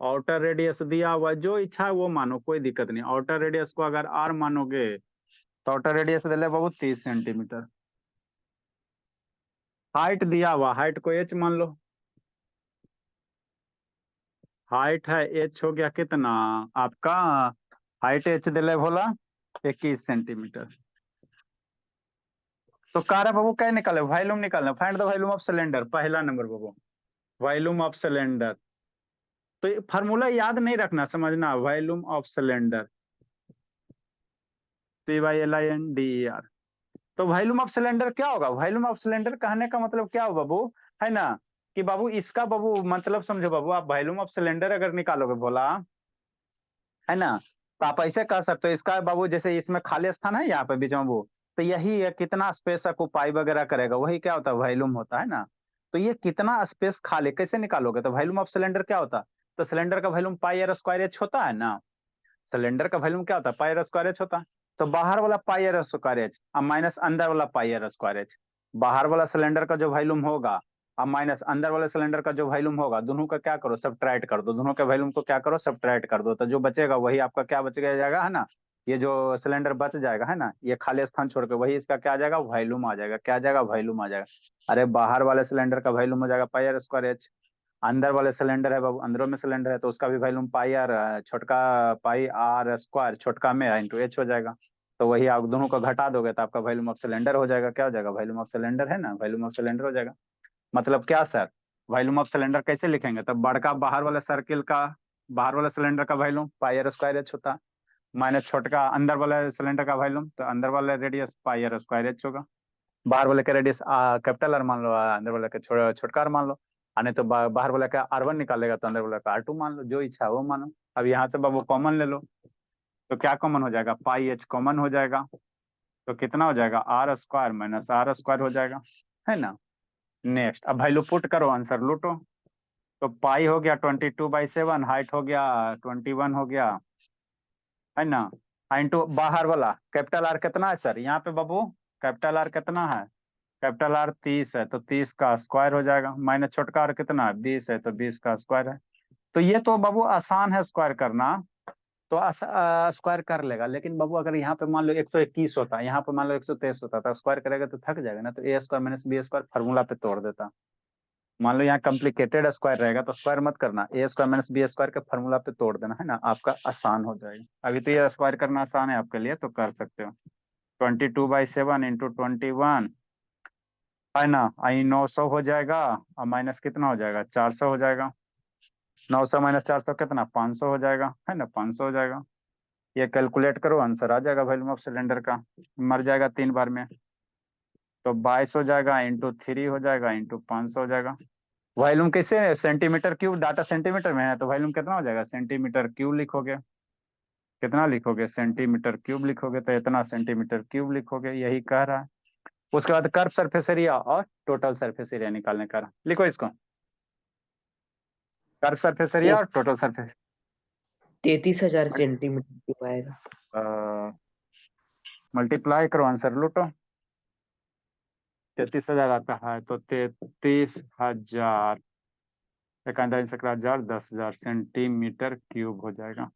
आउटर रेडियस दिया हुआ है, जो इच्छा है वो मानो, कोई दिक्कत नहीं। आउटर रेडियस को अगर आर मानोगे तो आउटर रेडियस दिले बाबू 30 सेंटीमीटर। हाइट दिया हुआ, हाइट को एच मान लो, हाइट है एच हो गया कितना आपका, हाइट एच दिले बोला 21 सेंटीमीटर। तो कह रहा बाबू क्या निकाले, वॉल्यूम निकालना, find the volume of cylinder, पहला नंबर बाबू, वॉल्यूम ऑफ सिलेंडर। तो ये फार्मूला याद नहीं रखना, समझना, वॉल्यूम ऑफ सिलेंडर, CYLINDER। तो वॉल्यूम ऑफ सिलेंडर क्या होगा, वॉल्यूम ऑफ सिलेंडर कहने का मतलब क्या हो बाबू, है ना, कि बाबू इसका बाबू मतलब समझो बाबू, आप वॉल्यूम ऑफ सिलेंडर अगर निकालोगे बोला, है ना, तो आप ऐसे कह सकते हो इसका बाबू, जैसे इसमें खाली स्थान है यहाँ पे बीच में वो, तो यही है कितना स्पेस ऑक्युपाई वगैरह करेगा, वही क्या होता है, वॉल्यूम होता है ना। तो ये कितना स्पेस खाली कैसे निकालोगे, तो वॉल्यूम ऑफ सिलेंडर क्या होता है, तो सिलेंडर का volume pi r square H होता है ना, सिलेंडर का वॉल्यूम क्या होता है, पाई आर स्क्वायर एच होता है। तो बाहर वाला पाई आर स्क्वायर एच और माइनस अंदर वाला पाई आर स्क्वायर एच, बाहर वाला सिलेंडर का जो वॉल्यूम होगा और माइनस अंदर वाले सिलेंडर का जो वॉल्यूम होगा, दोनों का क्या करो, सब्ट्रैक्ट कर दो, दोनों के वॉल्यूम को क्या करो, सब्ट्रैक्ट कर दो, तो जो बचेगा वही आपका क्या बच गया जाएगा, है ना। ये जो सिलेंडर बच जाएगा, है ना, ये खाली स्थान छोड़ के वही इसका क्या आ जाएगा, वॉल्यूम आ जाएगा, क्या आ जाएगा, वॉल्यूम आ जाएगा। अरे बाहर वाले सिलेंडर का वॉल्यूम हो जाएगा पाई आर स्क्वायर एच, अंदर वाले सिलेंडर है बाबू, अंदरों में सिलेंडर है तो उसका भी वॉल्यूम पाई आर, छोटका पाई आर स्क्वायर छोटका में इंटू एच हो जाएगा। तो वही आप दोनों को घटा दोगे तो आपका वॉल्यूम ऑफ सिलेंडर हो जाएगा, क्या हो जाएगा, वॉल्यूम ऑफ सिलेंडर, है ना, वॉल्यूम ऑफ सिलेंडर हो जाएगा। मतलब क्या सर, वॉल्यूम ऑफ सिलेंडर कैसे लिखेंगे, तो बड़का बाहर वाले सर्किल का, बाहर वाले सिलेंडर का volume pi r square H होता, माइनस छोटका अंदर वाले सिलेंडर का वॉल्यूम, तो अंदर वाले radius pi r square H होगा। बाहर वाले का रेडियस कैपिटल आर मान लो, अंदर वाले का छोटका आर मान लो, नहीं तो बाहर वाले का R1 निकालेगा तो अंदर वाले का R2 मान लो, जो इच्छा है वो मानो। अब यहाँ से बाबू कॉमन ले लो, तो क्या कॉमन हो जाएगा, पाई एच कॉमन हो जाएगा, तो कितना हो जाएगा, r square minus r square हो जाएगा, है ना। नेक्स्ट अब वैल्यू पुट करो, आंसर लूटो। तो पाई हो गया 22/7, हाइट हो गया 21 हो गया, है ना, इंटू बाहर वाला कैपिटल आर कितना है सर यहाँ पे बाबू, कैपिटल आर कितना है, कैपिटल आर 30 है तो 30 का स्क्वायर हो जाएगा, माइनस छोटका आर कितना है 20 है तो 20 का स्क्वायर है। तो ये तो बाबू आसान है स्क्वायर करना, तो स्क्वायर कर लेगा, लेकिन बाबू अगर यहाँ पे मान लो 121 होता है, यहाँ पे मान लो 123 होता था, स्क्वायर करेगा तो थक जाएगा ना, तो a square minus b square formula पे तोड़ देता। मान लो यहाँ कॉम्प्लिकेटेड स्क्वायर रहेगा तो स्क्वायर मत करना, ए स्क्वायर माइनस बी स्क्वायर के फॉर्मूला पे तोड़ देना, है ना, आपका आसान हो जाएगा। अभी तो ये स्क्वायर करना आसान है आपके लिए, तो कर सकते हो। 22/7 इंटू 21, है ना, आई 900 हो जाएगा, और माइनस कितना हो जाएगा, 400 हो जाएगा, 900 माइनस 400 कितना, 500 हो जाएगा, है ना, 500 हो जाएगा। ये कैलकुलेट करो, आंसर आ जाएगा वॉल्यूम ऑफ सिलेंडर का, मर जाएगा 3 बार में, तो 22 हो जाएगा इंटू 3 हो जाएगा इंटू 500 हो जाएगा। वॉल्यूम कैसे है, सेंटीमीटर क्यूब, डाटा सेंटीमीटर में है तो वॉल्यूम कितना हो जाएगा, सेंटीमीटर क्यूब लिखोगे, कितना लिखोगे, सेंटीमीटर क्यूब लिखोगे, तो इतना सेंटीमीटर क्यूब लिखोगे, यही कह रहा है। उसके बाद कर्व सरफेस एरिया और टोटल सरफेस एरिया निकालने का, लिखो इसको, कर्व सरफेस एरिया और टोटल सरफेस, 33,000 सेंटीमीटर क्यूब आएगा। मल्टीप्लाई करो, आंसर लूटो। 33,000 आता है तो 33,000 10,000 सेंटीमीटर क्यूब हो जाएगा।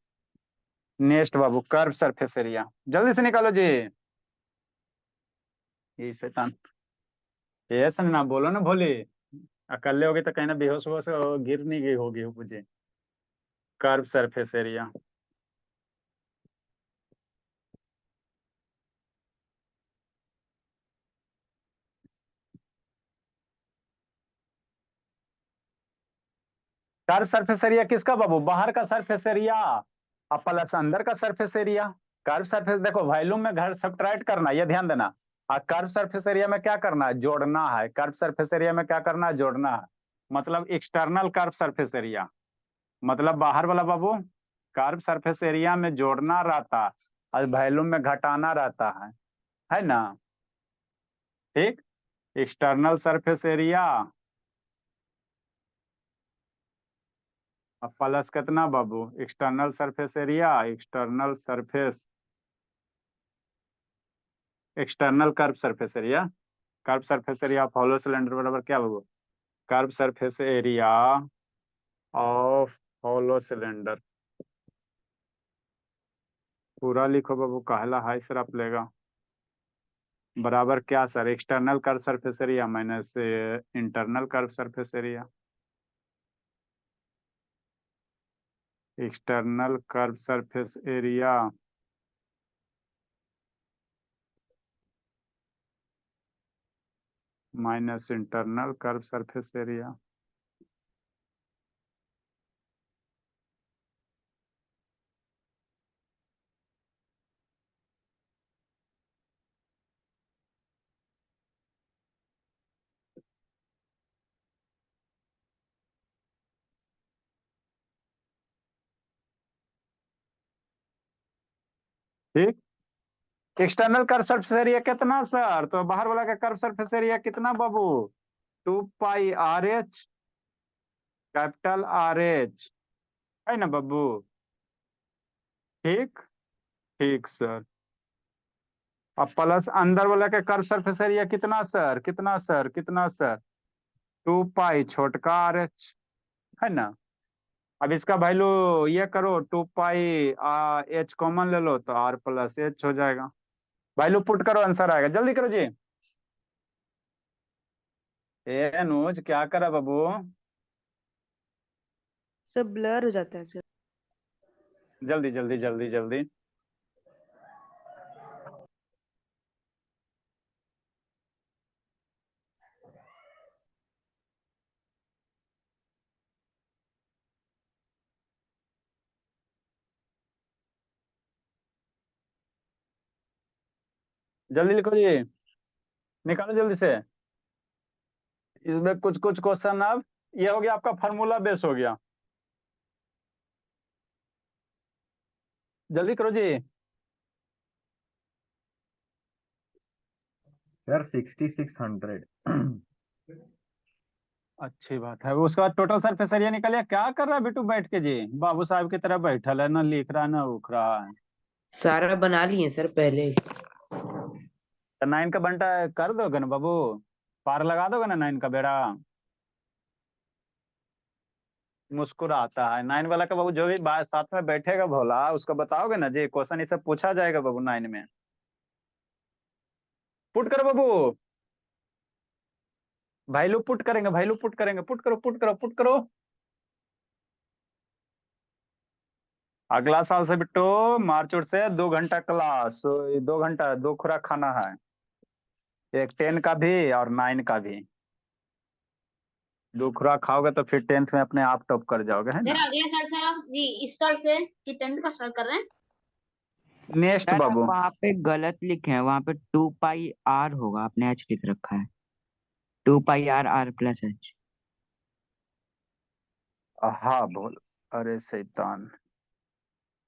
नेक्स्ट बाबू कर्व सरफेस एरिया, जल्दी से निकालो जी, ये शैतान, ये ना बोलो ना भोली, अकेले होगी तो कहीं ना बेहोश हो गिर नहीं गई होगी मुझे। Curve surface area, curve surface area किसका बाबू, बाहर का सरफेस एरिया अब प्लस अंदर का सरफेस एरिया। कर्व सरफेस देखो वॉल्यूम में घर सब्ट्रैक्ट करना, ये ध्यान देना। और कर्व सरफेस एरिया में क्या करना है, जोड़ना है। कर्व सरफेस एरिया में क्या करना है, जोड़ना है। मतलब एक्सटर्नल कर्व सरफेस एरिया, मतलब बाहर वाला बाबू कर्व सरफेस एरिया में जोड़ना रहता और वॉल्यूम में घटाना रहता है ना। ठीक, एक्सटर्नल सरफेस एरिया अब प्लस कितना बाबू, external surface area, external curve surface area. Curve surface area of hollow cylinder बराबर क्या बाबू, curve surface area of hollow cylinder. पूरा लिखो बाबू, कहला हाई सर आप लेगा बराबर क्या sir, external curve surface area minus internal curve surface area. External curve surface area minus internal curve surface area. ठीक, एक्सटर्नल कर्व सरफेस एरिया कितना sir, तो बाहर वाला का कर्व सरफेस एरिया कितना बाबू, 2πRH, कैपिटल RH, है ना बाबू। ठीक, ठीक सर। अब प्लस अंदर वाला का कर्व सरफेस एरिया कितना सर, कितना सर 2π छोटका RH, है ना। अब इसका वैल्यू ये करो, 2πH कॉमन ले लो तो R+H हो जाएगा। वैल्यू पुट करो, आंसर आएगा, जल्दी करो जी। ए अनुज क्या करा बाबू, सब ब्लर हो जाता है सर। जल्दी जल्दी जल्दी जल्दी। जल्दी लिखो जी, निकालो जल्दी से। इसमें कुछ कुछ क्वेश्चन, अब ये हो गया आपका फार्मूला बेस हो गया, जल्दी करो जी। सर 6600। अच्छी बात है, उसके बाद टोटल सरफेस एरिया निकालिए। क्या कर रहा है बिट्टू बैठ के जी, बाबू साहब की तरह बैठल है, ना लिख रहा है ना उख रहा है। सारा बना लिए सर पहले। तो 9 का बंटा कर दोगे ना बाबू, पार लगा दोगे ना 9 का बेड़ा। मुस्कुराता है 9 वाला का बाबू, जो भी साथ में बैठेगा भोला उसको बताओगे ना जी, क्वेश्चन ये सब पूछा जाएगा बाबू 9 में। पुट करो बाबू, भाई लोग पुट करेंगे, भाई लोग पुट करेंगे, पुट करो पुट करो पुट करो। अगला साल से बिट्टू मार्च से 2 घंटा क्लास, 2 घंटा 2 खुराक खाना है, एक 10 का भी और 9 का भी। 2 खुराक खाओगे तो फिर 10th में अपने आप टॉप कर जाओगे, है सर ना। अगले साल से आप जी इस साल से कि 10th का स्टार्ट कर रहे हैं। नेक्स्ट सर आप बाबू, वहाँ पे गलत लिखे हैं, वहाँ पे 2πR होगा, आपने H लिख रखा है, 2πR R+H। हाँ बोल, अरे शैतान,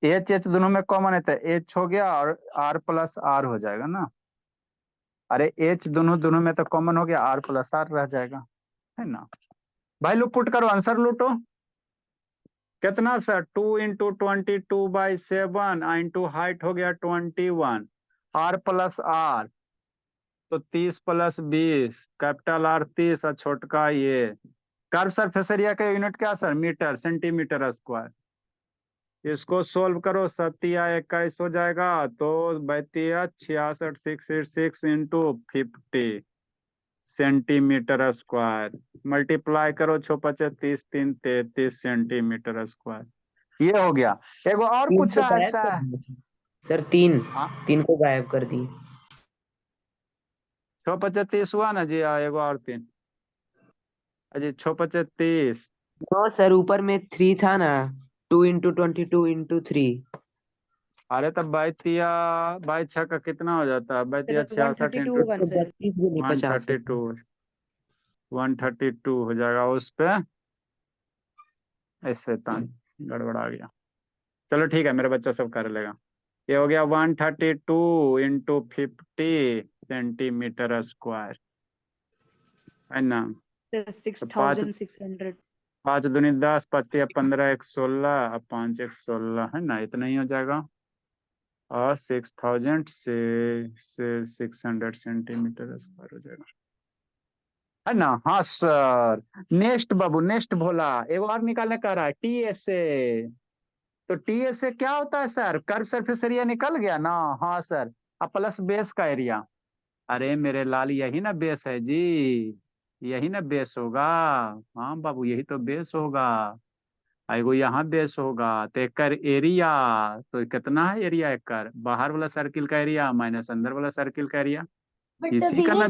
H दोनों में कॉमन है तो H हो गया और R+R हो जाएगा ना। अरे H दोनों में तो कॉमन हो गया, R+R रह जाएगा, है ना। भाई लोग पुट करो, आंसर लूटो। कितना सर, 2 × 22/7 इंटू हाइट हो गया 21, R+R तो 30+20, कैपिटल R 30 और छोटका ये। कर्व सरफेस एरिया का यूनिट क्या सर, मीटर सेंटीमीटर स्क्वायर। इसको सोल्व करो, 7×21 हो जाएगा, तो 32×66 686 इंटू 50 सेंटीमीटर स्क्वायर। मल्टीप्लाई करो, 6×5 = 30, 3 × 33 सेंटीमीटर स्क्वायर। ये हो गया। एगो और तीन पूछा को है गायब सर। कर दिए सर, तीन हाँ, 3 को गायब कर दिए। 6×5 = 30 हुआ ना जी, एगो और 3 अजी 6×5 = 30। नो सर, ऊपर में 3 था ना, 2 into 22 into 3 अरे तब बाई छः का कितना हो जाता है? बाई सर तिया 66 132 इंटू होगा आंसर। 32 गुने 50 132 132 हो जाएगा उस पे। ऐसे तो गड़बड़ा गया। चलो ठीक है, मेरा बच्चा सब कर लेगा। ये हो गया 132 इंटू 50 सेंटीमीटर स्क्वायर, है ना? सर तो पाँच 6600। 5 दूनी 10, 5 15, 1 16, अब 5 1 16, है ना? इतना ही हो जाएगा। और 6000 से 600 सेंटीमीटर स्क्वायर हो जाएगा, है ना? हाँ सर। नेक्स्ट बाबू, नेक्स्ट भोला एक और निकालने कह रहा है, टीएसए। तो टीएसए क्या होता है सर? कर्व सरफेस एरिया निकल गया ना? हाँ सर। अब प्लस बेस का एरिया। अरे मेरे लाल, यही ना बेस है जी, यही ना बेस होगा। हाँ बाबू, यही तो बेस होगा। एगो यहाँ बेस होगा तो एकर एरिया, तो कितना है एरिया एकर? बाहर वाला सर्किल का एरिया माइनस अंदर वाला सर्किल का एरिया, इसी का ना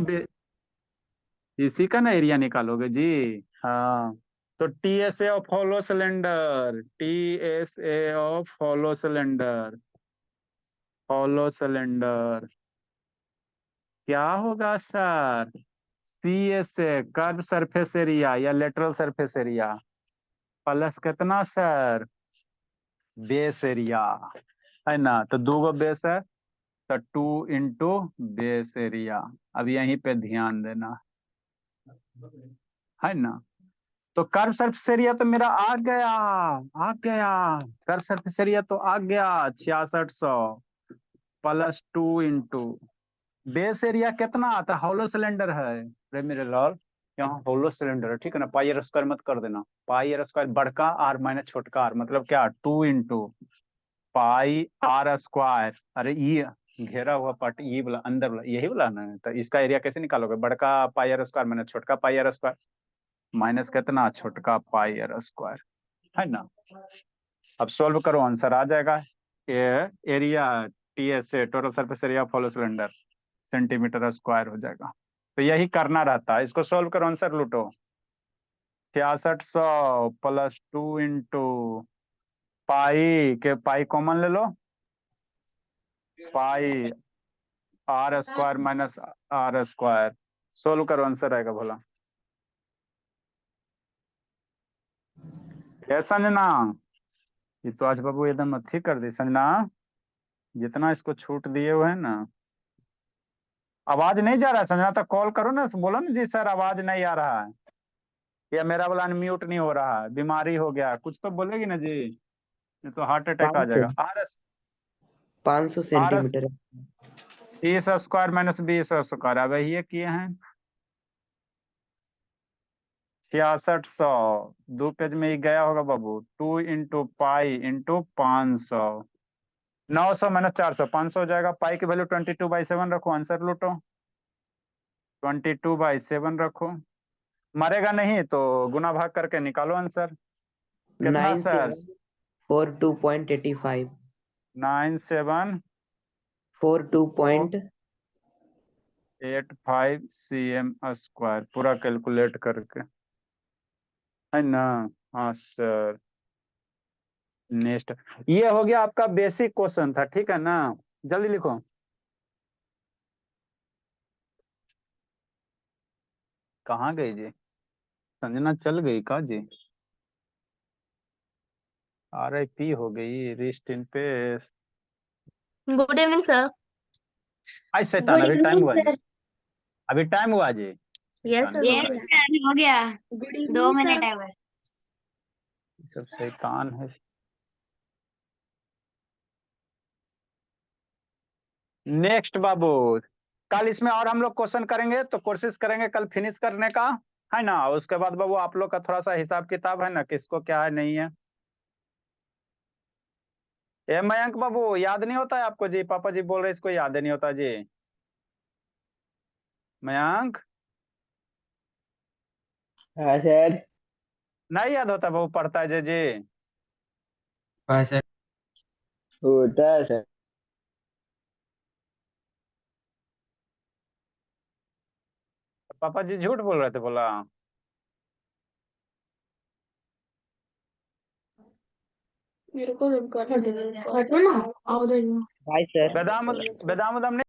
इसी का ना एरिया निकालोगे जी। हाँ। तो TSA of hollow cylinder, TSA of hollow cylinder, hollow cylinder क्या होगा sir? CSA curve surface area या लेटरल सरफेस एरिया, प्लस कितना सर? बेस एरिया, है ना? तो दो गो बेस है, तो 2 इंटू बेस एरिया। अब यहीं पे ध्यान देना, है ना? तो कर्व सरफेस एरिया तो मेरा आ गया, आ गया। कर्व सरफेस एरिया तो आ गया 6600 प्लस 2 इंटू बेस एरिया कितना आता है? हॉलो सिलेंडर है। अरे मेरे लाल, यहाँ हॉलो सिलेंडर है, ठीक है ना? पाई आर स्क्वायर मत कर देना। पाई आर स्क्वायर बड़का आर माइनस छोटका आर, मतलब क्या? 2 इंटू पाई आर स्क्वायर। अरे ये घेरा हुआ पार्ट, ये वाला अंदर वाला, यही वाला ना? तो इसका एरिया कैसे निकालोगे? बड़का पाई आर स्क्वायर माइनस छोटका पाई आर स्क्वायर, माइनस कितना? छोटका पाई आर स्क्वायर, है ना? अब सॉल्व करो, आंसर आ जाएगा। ये area T S A, total surface area of hollow cylinder, centimetre square हो जाएगा। तो यही करना रहता है। इसको सॉल्व करो, आंसर लूटो। 6600 प्लस 2 इंटू पाई के, पाई कॉमन ले लो, pi r square minus r square. Solve करो, आंसर आएगा भोला। ये संजना, ये तो आज बाबू एकदम अच्छी कर दी संजना, जितना इसको छूट दिए हुए है ना। आवाज नहीं जा रहा है संजना? तो कॉल करो ना, बोलो ना जी सर आवाज नहीं आ रहा है, या मेरा वाला अनम्यूट नहीं हो रहा है, बीमारी हो गया, कुछ तो बोलेगी ना जी, नहीं तो हार्ट अटैक आ 500 जाएगा। R S 500 R S centimetre 30 square minus 20 square, अब ये किए हैं 6600। दो पेज में ही गया होगा बाबू। 2 इंटू पाई इंटू 500, 900 माइनस 400, 500 हो जाएगा। पाई की वैल्यू 22/7 रखो, आंसर लूटो। 22/7 रखो, मरेगा नहीं तो गुना भाग करके निकालो आंसर। कितना सर? 9742.85 97 42.85 85 cm स्क्वायर, पूरा कैलकुलेट करके, है ना? हाँ सर। नेक्स्ट, ये हो गया आपका बेसिक क्वेश्चन था, ठीक है ना? जल्दी लिखो। कहाँ गई जी संजना? चल गई का जी? RIP हो गई, रिस्ट इन पेस। Good evening sir. आज शैतान, गुड अभी टाइम इवनिंग हुआ जी, सर। अभी टाइम हुआ जी। यस शैतान सर, लोग का, हो गया। Good 2 evening minute sir. है बस। सब शैतान है। नेक्स्ट बाबू, कल इसमें और हम लोग क्वेश्चन करेंगे, तो कोशिश करेंगे कल फिनिश करने का, है ना? उसके बाद बाबू आप लोग का थोड़ा सा हिसाब किताब है ना, किसको क्या है नहीं है। ए मयंक बाबू, याद नहीं होता है आपको जी? पापा जी बोल रहे इसको याद नहीं होता जी। मयंक, हाँ सर। नहीं याद होता बाबू, पढ़ता है जी। हाँ सर। होता है सर। पापा जी झूठ बोल रहे थे बोला। मेरे को हटो ना आओ बाय सर बेदाम बेदाम